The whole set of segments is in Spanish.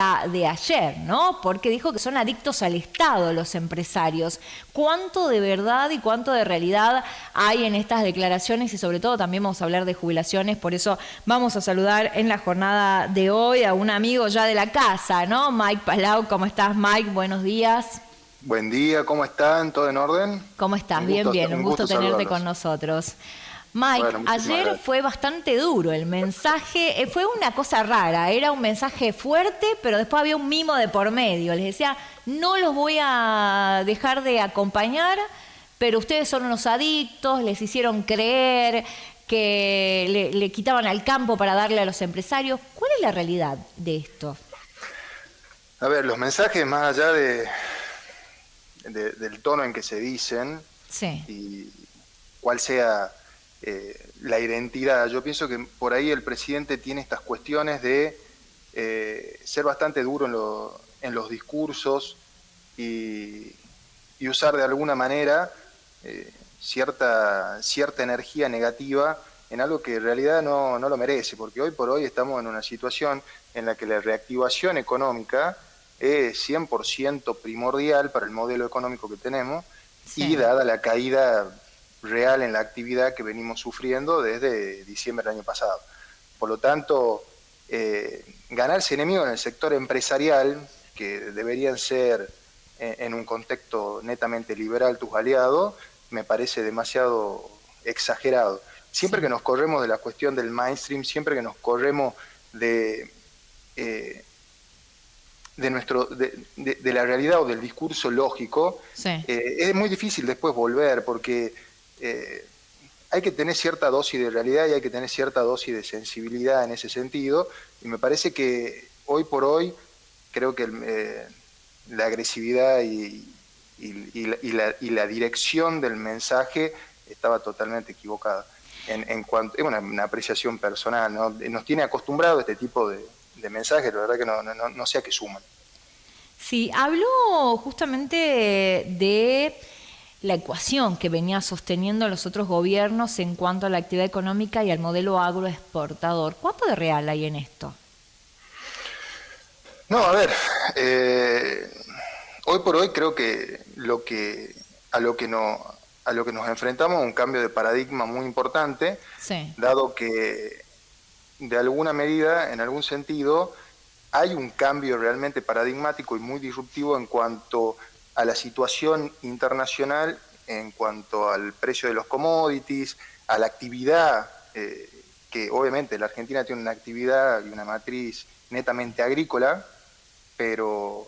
de ayer, ¿no? Porque dijo que son adictos al Estado los empresarios. ¿Cuánto de verdad y cuánto de realidad hay en estas declaraciones? Y sobre todo también vamos a hablar de jubilaciones, por eso vamos a saludar en la jornada de hoy a un amigo ya de la casa, ¿no? Mike Palau, ¿cómo estás, Mike? Buenos días. Buen día, ¿cómo están? ¿Todo en orden? ¿Cómo estás? Bien, bien, un Un gusto gusto tenerte con saludarlos. nosotros. Mike, Bueno, muchísimas ayer gracias. fue bastante duro el mensaje, fue una cosa rara, era un mensaje fuerte, pero después había un mimo de por medio. Les decía, no los voy a dejar de acompañar, pero ustedes son unos adictos, les hicieron creer que le quitaban al campo para darle a los empresarios. ¿Cuál es la realidad de esto? A ver, los mensajes más allá del tono en que se dicen Sí, y cuál sea la identidad, yo pienso que por ahí el presidente tiene estas cuestiones de ser bastante duro en los discursos y, y usar de alguna manera cierta energía negativa en algo que en realidad no lo merece, porque hoy por hoy estamos en una situación en la que la reactivación económica es 100% primordial para el modelo económico que tenemos y sí. dada la caída real en la actividad que venimos sufriendo desde diciembre del año pasado. Por lo tanto, ganarse enemigos en el sector empresarial, que deberían ser en un contexto netamente liberal tus aliados, me parece demasiado exagerado. Siempre que Sí. nos corremos de la cuestión del mainstream, siempre que nos corremos de, eh, de la realidad o del discurso lógico, Sí. es muy difícil después volver porque eh, hay que tener cierta dosis de realidad y hay que tener cierta dosis de sensibilidad en ese sentido. Y me parece que hoy por hoy creo que la agresividad y la dirección del mensaje estaba totalmente equivocada. En cuanto, es una apreciación personal, ¿no? Nos tiene acostumbrado a este tipo de mensajes, la verdad que no sé a qué suman. Sí, habló justamente de la ecuación que venía sosteniendo los otros gobiernos en cuanto a la actividad económica y al modelo agroexportador. ¿Cuánto de real hay en esto? No, a ver, eh, hoy por hoy creo que a lo que no, a lo que nos enfrentamos es un cambio de paradigma muy importante, Sí, dado que de alguna medida, en algún sentido, hay un cambio realmente paradigmático y muy disruptivo en cuanto a la situación internacional, en cuanto al precio de los commodities, a la actividad, que obviamente la Argentina tiene una actividad y una matriz netamente agrícola, pero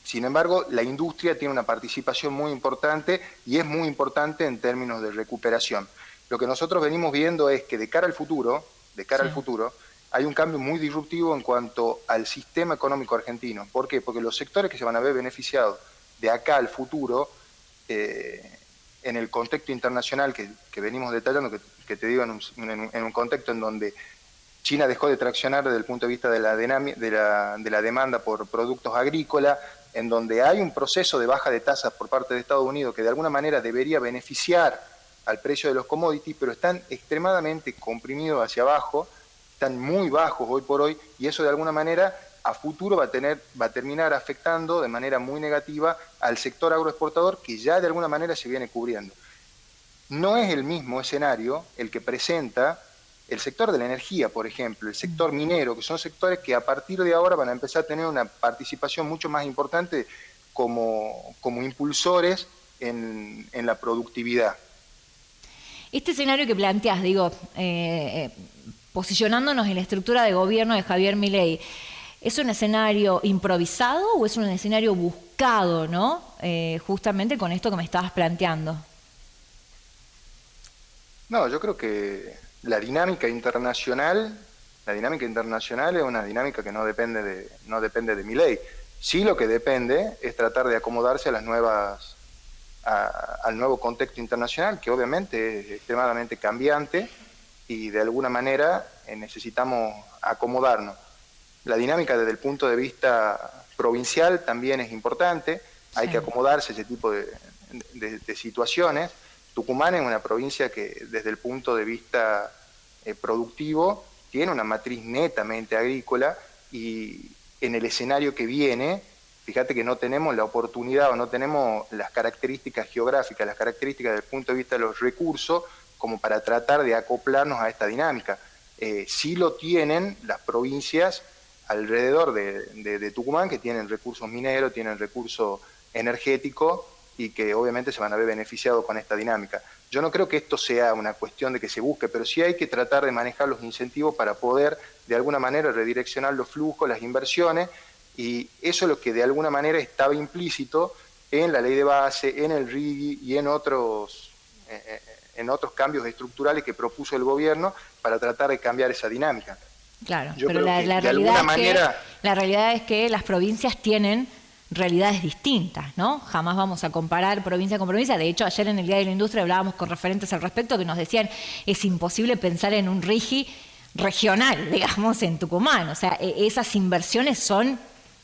sin embargo, la industria tiene una participación muy importante y es muy importante en términos de recuperación. Lo que nosotros venimos viendo es que de cara sí. al futuro, hay un cambio muy disruptivo en cuanto al sistema económico argentino. ¿Por qué? Porque los sectores que se van a ver beneficiados de acá al futuro, eh, en el contexto internacional que venimos detallando, que te digo en un contexto en donde China dejó de traccionar desde el punto de vista de la demanda por productos agrícolas, en donde hay un proceso de baja de tasas por parte de Estados Unidos que de alguna manera debería beneficiar al precio de los commodities, pero están extremadamente comprimidos hacia abajo, están muy bajos hoy por hoy, y eso de alguna manera a futuro va a terminar afectando de manera muy negativa al sector agroexportador que ya de alguna manera se viene cubriendo. No es el mismo escenario el que presenta el sector de la energía, por ejemplo, el sector minero, que son sectores que a partir de ahora van a empezar a tener una participación mucho más importante como impulsores en la productividad. Este escenario que planteas, digo, posicionándonos en la estructura de gobierno de Javier Milei, ¿es un escenario improvisado o es un escenario buscado, ¿no? Justamente con esto que me estabas planteando. No, yo creo que la dinámica internacional es una dinámica que no depende de mi ley. Sí, lo que depende es tratar de acomodarse a al nuevo contexto internacional, que obviamente es extremadamente cambiante y de alguna manera necesitamos acomodarnos. La dinámica desde el punto de vista provincial también es importante, hay que Sí. acomodarse a ese tipo de situaciones. Tucumán es una provincia que desde el punto de vista productivo tiene una matriz netamente agrícola y, en el escenario que viene, fíjate que no tenemos la oportunidad o no tenemos las características geográficas, las características desde el punto de vista de los recursos, como para tratar de acoplarnos a esta dinámica. Sí lo tienen las provincias alrededor de Tucumán, que tienen recursos mineros, tienen recursos energéticos y que obviamente se van a ver beneficiados con esta dinámica. Yo no creo que esto sea una cuestión de que se busque, pero sí hay que tratar de manejar los incentivos para poder de alguna manera redireccionar los flujos, las inversiones, y eso es lo que de alguna manera estaba implícito en la ley de base, en el RIGI y en otros cambios estructurales que propuso el gobierno para tratar de cambiar esa dinámica. Claro, Yo pero creo que de alguna manera... la realidad es que las provincias tienen realidades distintas, ¿no? Jamás vamos a comparar provincia con provincia. De hecho, ayer en el Día de la Industria hablábamos con referentes al respecto que nos decían es imposible pensar en un RIGI regional, digamos, en Tucumán. O sea, esas inversiones son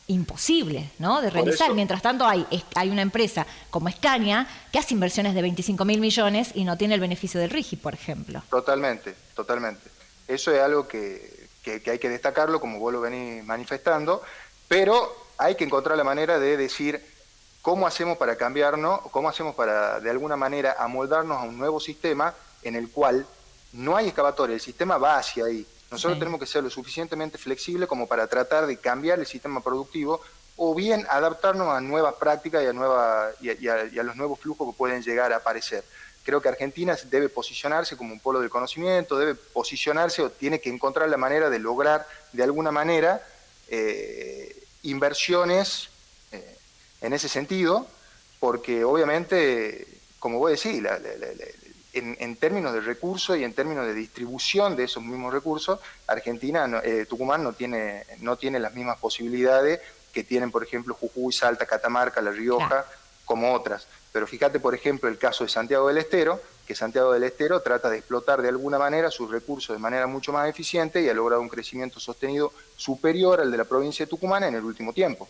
imposibles, ¿no?, de realizar. Mientras tanto hay una empresa como Scania que hace inversiones de 25.000 millones y no tiene el beneficio del RIGI, por ejemplo. Totalmente, totalmente. Eso es algo que hay que destacarlo, como vos lo venís manifestando, pero hay que encontrar la manera de decir cómo hacemos para cambiarnos, cómo hacemos para de alguna manera amoldarnos a un nuevo sistema en el cual no hay escapatoria, el sistema va hacia ahí. Nosotros tenemos que ser lo suficientemente flexibles como para tratar de cambiar el sistema productivo o bien adaptarnos a nuevas prácticas y a los nuevos flujos que pueden llegar a aparecer. Creo que Argentina debe posicionarse como un polo del conocimiento, debe posicionarse o tiene que encontrar la manera de lograr de alguna manera inversiones en ese sentido, porque obviamente, como vos decís, en términos de recursos y en términos de distribución de esos mismos recursos, Argentina, Tucumán no tiene las mismas posibilidades que tienen, por ejemplo, Jujuy, Salta, Catamarca, La Rioja, como otras. Pero fíjate, por ejemplo, el caso de Santiago del Estero, que Santiago del Estero trata de explotar de alguna manera sus recursos de manera mucho más eficiente y ha logrado un crecimiento sostenido superior al de la provincia de Tucumán en el último tiempo.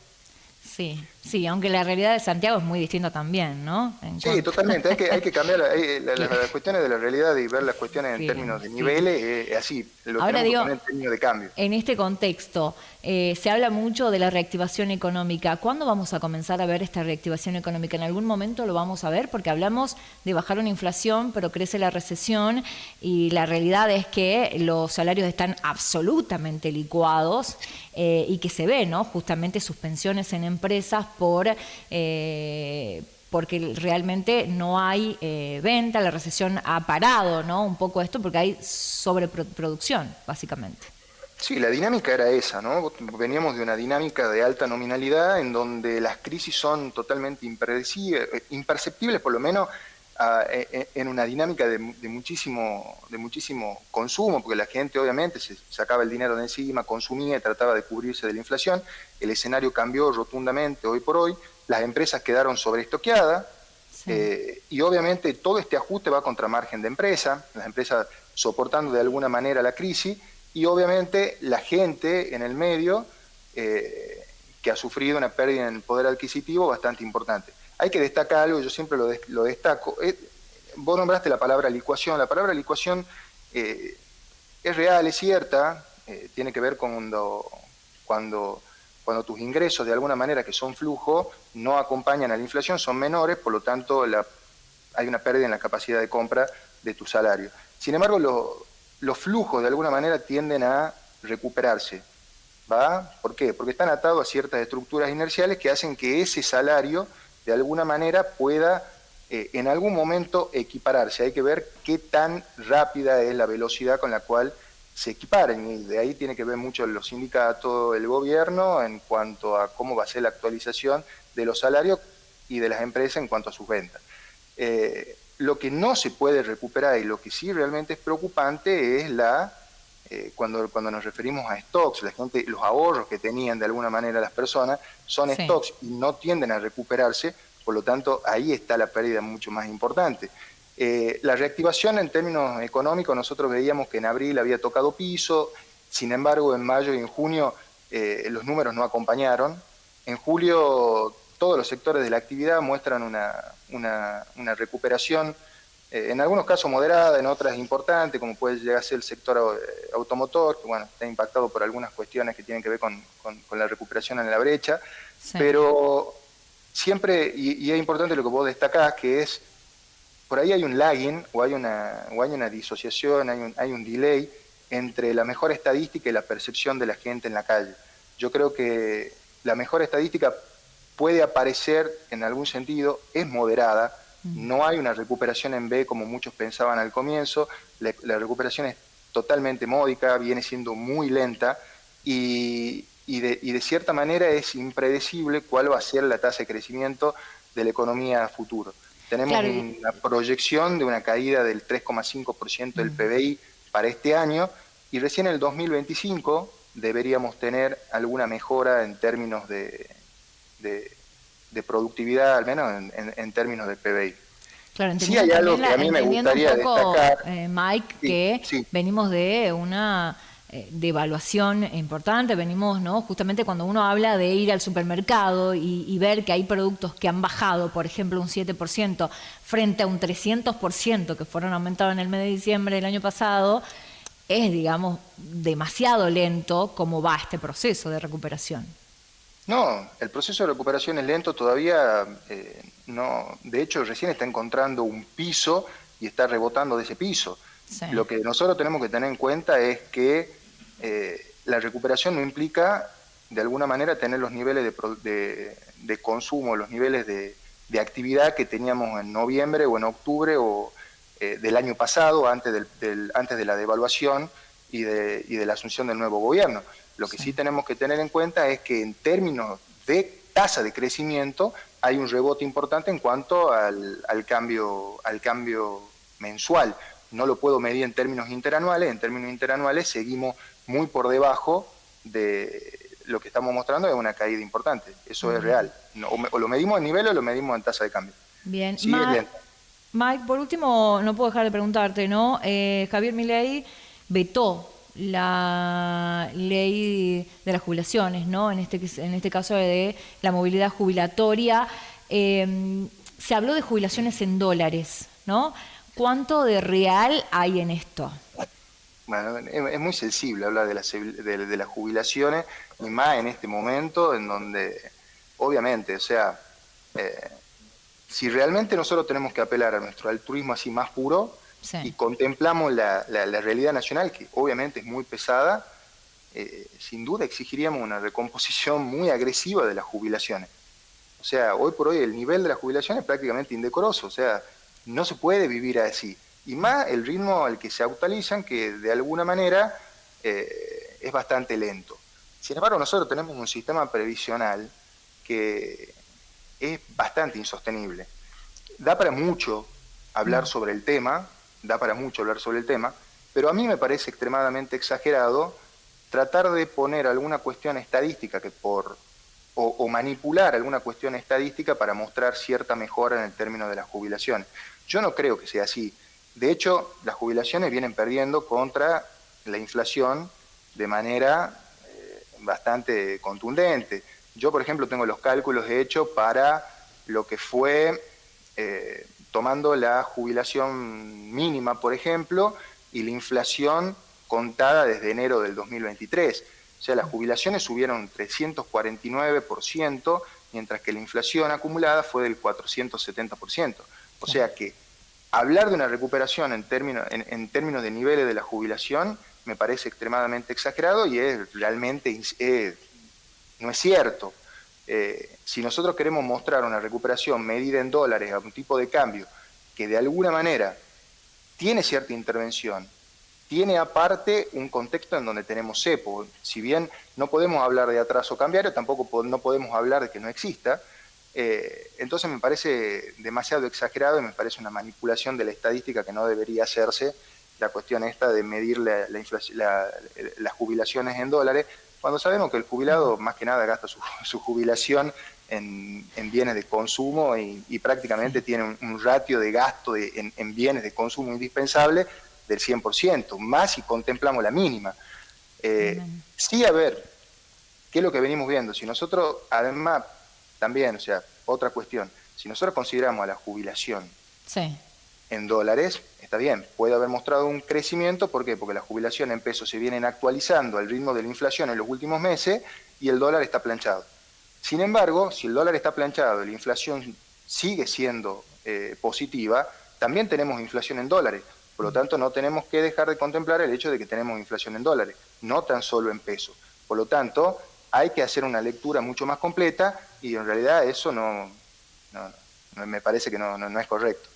Sí, aunque la realidad de Santiago es muy distinta también, ¿no? Sí, totalmente. Hay que cambiar las cuestiones de la realidad y ver las cuestiones en términos de niveles, así. Lo Ahora tenemos que digo, poner en términos de cambio. En este contexto, se habla mucho de la reactivación económica. ¿Cuándo vamos a comenzar a ver esta reactivación económica? ¿En algún momento lo vamos a ver? Porque hablamos de bajar una inflación, pero crece la recesión y la realidad es que los salarios están absolutamente licuados y que se ve, ¿no?, justamente suspensiones en empresas porque realmente no hay venta, la recesión ha parado, ¿no?, un poco esto porque hay sobreproducción, básicamente. Sí, la dinámica era esa, ¿no? Veníamos de una dinámica de alta nominalidad en donde las crisis son totalmente imperceptibles, por lo menos en una dinámica de muchísimo consumo, porque la gente obviamente se sacaba el dinero de encima, consumía y trataba de cubrirse de la inflación. El escenario cambió rotundamente hoy por hoy, las empresas quedaron sobreestoqueadas, y obviamente todo este ajuste va contra margen de empresa, las empresas soportando de alguna manera la crisis, y obviamente la gente en el medio que ha sufrido una pérdida en el poder adquisitivo bastante importante. Hay que destacar algo, yo siempre lo destaco. Vos nombraste la palabra licuación. La palabra licuación es real, es cierta, tiene que ver cuando tus ingresos de alguna manera, que son flujo, no acompañan a la inflación, son menores, por lo tanto hay una pérdida en la capacidad de compra de tu salario. Sin embargo, los flujos de alguna manera tienden a recuperarse, ¿va? ¿Por qué? Porque están atados a ciertas estructuras inerciales que hacen que ese salario de alguna manera pueda en algún momento equipararse. Hay que ver qué tan rápida es la velocidad con la cual se equiparen, y de ahí tiene que ver mucho los sindicatos, el gobierno, en cuanto a cómo va a ser la actualización de los salarios y de las empresas en cuanto a sus ventas. Lo que no se puede recuperar y lo que sí realmente es preocupante es cuando nos referimos a stocks. Los ahorros que tenían de alguna manera las personas son stocks y no tienden a recuperarse, por lo tanto ahí está la pérdida mucho más importante. La reactivación en términos económicos, nosotros veíamos que en abril había tocado piso, sin embargo en mayo y en junio los números no acompañaron. En julio todos los sectores de la actividad muestran una recuperación en algunos casos moderada, en otras importante, como puede llegar a ser el sector automotor, que bueno, está impactado por algunas cuestiones que tienen que ver con la recuperación en la brecha, Sí. pero siempre, y es importante lo que vos destacás, que es, por ahí hay un lagging, o hay una disociación, hay un delay entre la mejor estadística y la percepción de la gente en la calle. Yo creo que la mejor estadística puede aparecer en algún sentido, es moderada, no hay una recuperación en B como muchos pensaban al comienzo, la recuperación es totalmente módica, viene siendo muy lenta y de cierta manera es impredecible cuál va a ser la tasa de crecimiento de la economía a futuro. Tenemos Claro, una proyección de una caída del 3,5% del PBI para este año y recién en el 2025 deberíamos tener alguna mejora en términos de productividad, al menos en términos de PBI. claro, Sí hay algo que a mí me entendiendo un gustaría poco, destacar. Mike, Sí, que sí. venimos de una devaluación importante, venimos, ¿no? Justamente cuando uno habla de ir al supermercado y ver que hay productos que han bajado, por ejemplo, un 7% frente a un 300% que fueron aumentados en el mes de diciembre del año pasado, es, digamos, demasiado lento cómo va este proceso de recuperación. No, el proceso de recuperación es lento todavía, no, de hecho recién está encontrando un piso y está rebotando de ese piso. Sí. Lo que nosotros tenemos que tener en cuenta es que la recuperación no implica de alguna manera tener los niveles de consumo, los niveles de actividad que teníamos en noviembre o en octubre o del año pasado, antes de la devaluación y de la asunción del nuevo gobierno. Lo que sí tenemos que tener en cuenta es que en términos de tasa de crecimiento hay un rebote importante en cuanto al cambio mensual. No lo puedo medir en términos interanuales seguimos muy por debajo de lo que estamos mostrando, es una caída importante, eso es real. No, o lo medimos en nivel o lo medimos en tasa de cambio. Bien, Sí, es lento. Mike, por último, no puedo dejar de preguntarte, ¿no? Javier Milei vetó la ley de las jubilaciones, ¿no? En este caso de la movilidad jubilatoria. Se habló de jubilaciones en dólares, ¿no? ¿Cuánto de real hay en esto? Bueno, es muy sensible hablar de las jubilaciones, y más en este momento en donde, obviamente, o sea, si realmente nosotros tenemos que apelar a nuestro altruismo así más puro, Sí. y contemplamos la realidad nacional, que obviamente es muy pesada, sin duda exigiríamos una recomposición muy agresiva de las jubilaciones. O sea, hoy por hoy el nivel de la jubilación es prácticamente indecoroso, o sea, no se puede vivir así. Y más el ritmo al que se actualizan, que de alguna manera es bastante lento. Sin embargo, nosotros tenemos un sistema previsional que es bastante insostenible. Da para mucho hablar sobre el tema, pero a mí me parece extremadamente exagerado tratar de poner alguna cuestión estadística o manipular alguna cuestión estadística para mostrar cierta mejora en el término de las jubilaciones. Yo no creo que sea así. De hecho, las jubilaciones vienen perdiendo contra la inflación de manera bastante contundente. Yo, por ejemplo, tengo los cálculos hechos para lo que fue tomando la jubilación mínima, por ejemplo, y la inflación contada desde enero del 2023. O sea, las jubilaciones subieron un 349%, mientras que la inflación acumulada fue del 470%. O sea que hablar de una recuperación en términos de niveles de la jubilación me parece extremadamente exagerado y realmente no es cierto. Si nosotros queremos mostrar una recuperación medida en dólares a un tipo de cambio que de alguna manera tiene cierta intervención, tiene aparte un contexto en donde tenemos cepo, si bien no podemos hablar de atraso cambiario, tampoco no podemos hablar de que no exista, entonces me parece demasiado exagerado y me parece una manipulación de la estadística que no debería hacerse, la cuestión esta de medir las jubilaciones en dólares, cuando sabemos que el jubilado más que nada gasta su jubilación en bienes de consumo y prácticamente tiene un ratio de gasto en bienes de consumo indispensable del 100%, más si contemplamos la mínima. Sí, a ver, ¿qué es lo que venimos viendo? Si nosotros, además, también, o sea, otra cuestión, si nosotros consideramos a la jubilación Sí. en dólares, está bien, puede haber mostrado un crecimiento. ¿Por qué? Porque las jubilaciones en pesos se vienen actualizando al ritmo de la inflación en los últimos meses y el dólar está planchado. Sin embargo, si el dólar está planchado y la inflación sigue siendo positiva, también tenemos inflación en dólares. Por lo tanto, no tenemos que dejar de contemplar el hecho de que tenemos inflación en dólares, no tan solo en pesos. Por lo tanto, hay que hacer una lectura mucho más completa y en realidad eso no me parece que no es correcto.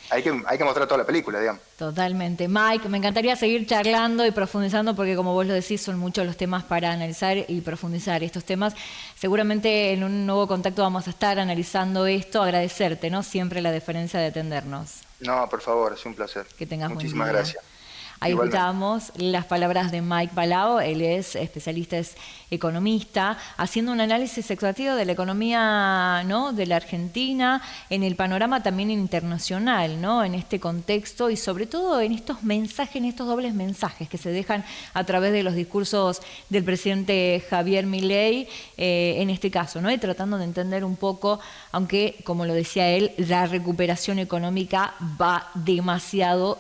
Hay que mostrar toda la película, digamos. Totalmente. Mike, me encantaría seguir charlando y profundizando porque como vos lo decís, son muchos los temas para analizar y profundizar estos temas. Seguramente en un nuevo contacto vamos a estar analizando esto. Agradecerte, ¿no? Siempre la deferencia de atendernos. No, por favor, es un placer. Que tengas Muchísimas buen día. gracias. Ahí Igualmente. escuchábamos las palabras de Mike Balao, él es especialista, es economista, haciendo un análisis exhaustivo de la economía, ¿no?, de la Argentina, en el panorama también internacional, ¿no?, en este contexto y sobre todo en estos mensajes, en estos dobles mensajes que se dejan a través de los discursos del presidente Javier Milei, en este caso, ¿no?, y tratando de entender un poco, aunque como lo decía él, la recuperación económica va demasiado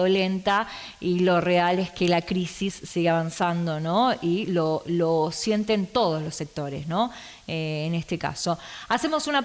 lenta, y lo real es que la crisis sigue avanzando, ¿no? Y lo sienten todos los sectores, ¿no? En este caso. Hacemos una